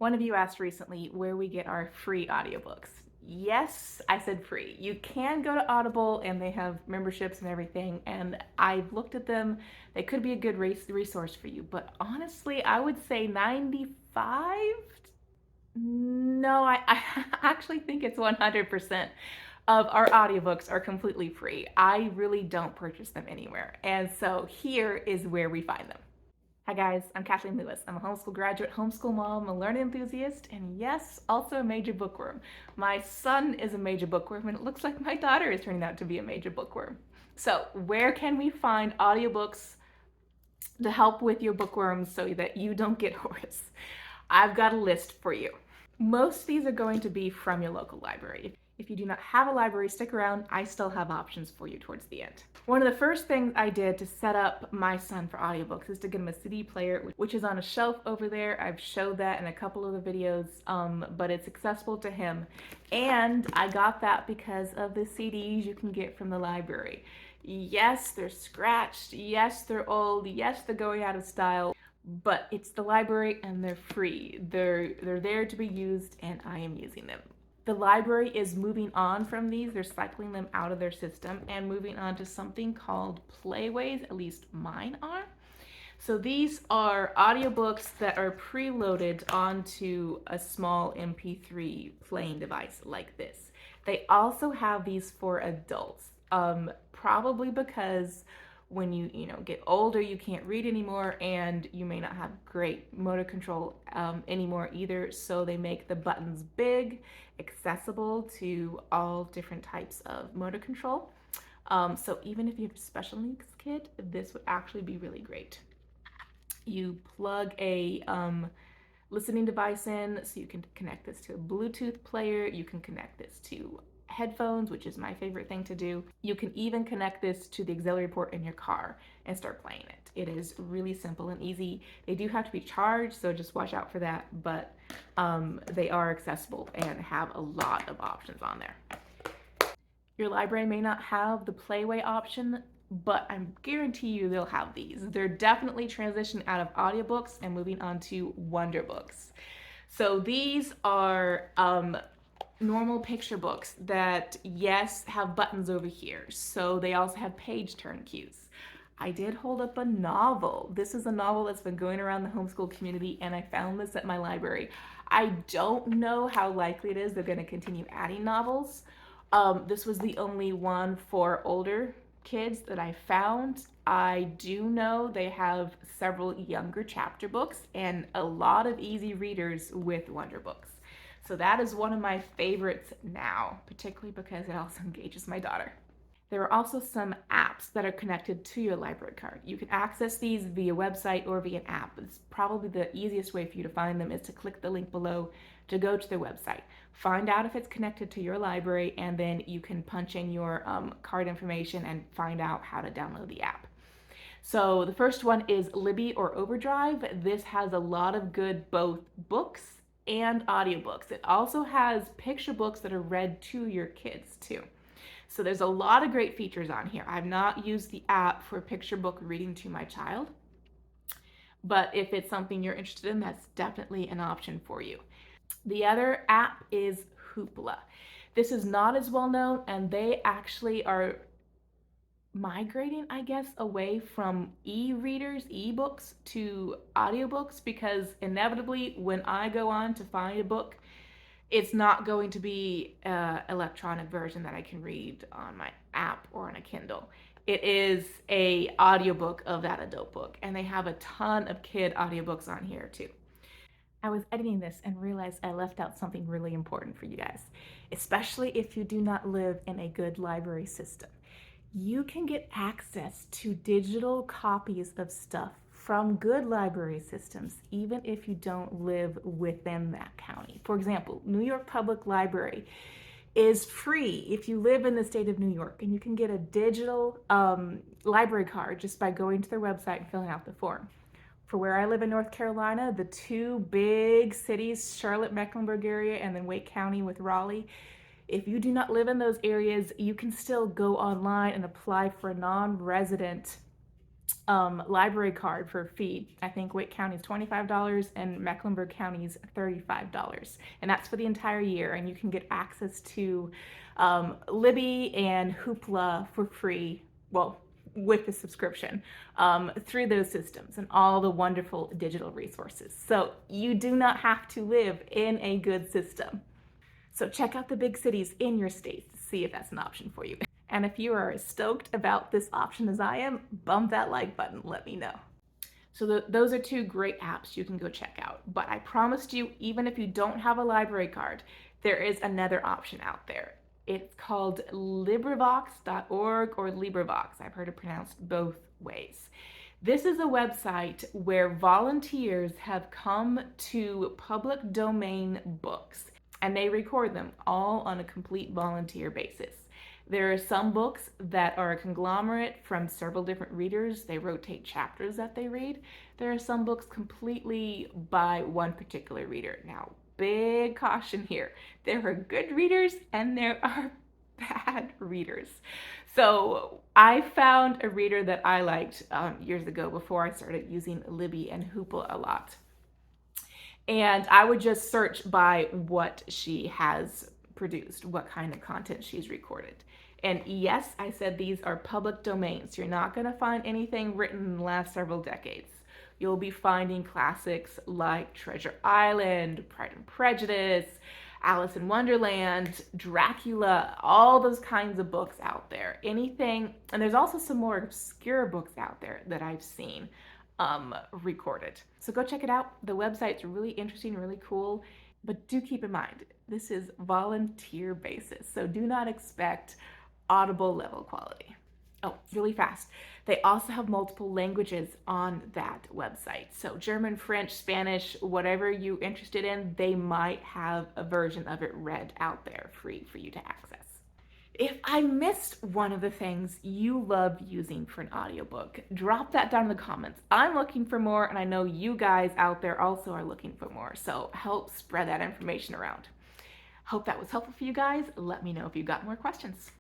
One of you asked recently where we get our free audiobooks. Yes, I said free. You can go to Audible and they have memberships and everything, and I've looked at them. They could be a good resource for you, but honestly, I would say 95? No, I actually think it's 100% of our audiobooks are completely free. I really don't purchase them anywhere, and so here is where we find them. Hi guys, I'm Kathleen Lewis. I'm a homeschool graduate, homeschool mom, a learning enthusiast, and yes, also a major bookworm. My son is a major bookworm, and it looks like my daughter is turning out to be a major bookworm. So where can we find audiobooks to help with your bookworms so that you don't get hoarse? I've got a list for you. Most of these are going to be from your local library. If you do not have a library, stick around. I still have options for you towards the end. One of the first things I did to set up my son for audiobooks is to get him a CD player, which is on a shelf over there. I've showed that in a couple of the videos, but it's accessible to him. And I got that because of the CDs you can get from the library. Yes, they're scratched. Yes, they're old. Yes, they're going out of style. But it's the library and they're free. They're there to be used, and I am using them. The library is moving on from these. They're cycling them out of their system and moving on to something called Playways, at least mine are. So these are audiobooks that are preloaded onto a small MP3 playing device like this. They also have these for adults, probably because when you get older, you can't read anymore, and you may not have great motor control anymore either. So they make the buttons big, accessible to all different types of motor control. So even if you have a special needs kid, this would actually be really great. You plug a listening device in, so you can connect this to a Bluetooth player. You can connect this to headphones, which is my favorite thing to do. You can even connect this to the auxiliary port in your car and start playing it. It is really simple and easy. They do have to be charged, so just watch out for that, but they are accessible and have a lot of options on there. Your library may not have the Playway option, but I guarantee you they'll have these. They're definitely transitioning out of audiobooks and moving on to Wonderbooks. So these are normal picture books that, yes, have buttons over here. So they also have page turn cues. I did hold up a novel. This is a novel that's been going around the homeschool community, and I found this at my library. I don't know how likely it is they're going to continue adding novels. This was the only one for older kids that I found. I do know they have several younger chapter books and a lot of easy readers with Wonderbooks. So that is one of my favorites now, particularly because it also engages my daughter. There are also some apps that are connected to your library card. You can access these via website or via an app. It's probably the easiest way for you to find them is to click the link below to go to their website. Find out if it's connected to your library, and then you can punch in your card information and find out how to download the app. So the first one is Libby or Overdrive. This has a lot of good both books and audiobooks. It also has picture books that are read to your kids too. So there's a lot of great features on here. I've not used the app for picture book reading to my child, but if it's something you're interested in, that's definitely an option for you. The other app is Hoopla. This is not as well known, and they actually are migrating, I guess, away from e-readers, e-books to audiobooks, because inevitably when I go on to find a book, it's not going to be an electronic version that I can read on my app or on a Kindle. It is an audiobook of that adult book, and they have a ton of kid audiobooks on here too. I was editing this and realized I left out something really important for you guys, especially if you do not live in a good library system. You can get access to digital copies of stuff from good library systems, even if you don't live within that county. For example, New York Public Library is free if you live in the state of New York, and you can get a digital library card just by going to their website and filling out the form. For where I live in North Carolina, the two big cities, Charlotte, Mecklenburg area, and then Wake County with Raleigh, if you do not live in those areas, you can still go online and apply for a non-resident library card for fee. I think Wake County is $25 and Mecklenburg County is $35. And that's for the entire year. And you can get access to Libby and Hoopla for free. Well, with the subscription through those systems and all the wonderful digital resources. So you do not have to live in a good system. So check out the big cities in your state to see if that's an option for you. And if you are as stoked about this option as I am, bump that like button, let me know. So those are two great apps you can go check out. But I promised you, even if you don't have a library card, there is another option out there. It's called LibriVox.org or LibriVox. I've heard it pronounced both ways. This is a website where volunteers have come to public domain books and they record them all on a complete volunteer basis. There are some books that are a conglomerate from several different readers. They rotate chapters that they read. There are some books completely by one particular reader. Now, big caution here. There are good readers and there are bad readers. So I found a reader that I liked years ago before I started using Libby and Hoopla a lot. And I would just search by what she has produced, what kind of content she's recorded. And yes, I said these are public domains. You're not going to find anything written in the last several decades. You'll be finding classics like Treasure Island, Pride and Prejudice, Alice in Wonderland, Dracula, all those kinds of books out there. Anything, and there's also some more obscure books out there that I've seen recorded. So go check it out. The website's really interesting, really cool. But do keep in mind, this is volunteer basis. So do not expect Audible level quality. Oh, really fast. They also have multiple languages on that website. So German, French, Spanish, whatever you're interested in, they might have a version of it read out there free for you to access. If I missed one of the things you love using for an audiobook, drop that down in the comments. I'm looking for more, and I know you guys out there also are looking for more, so help spread that information around. Hope that was helpful for you guys. Let me know if you've got more questions.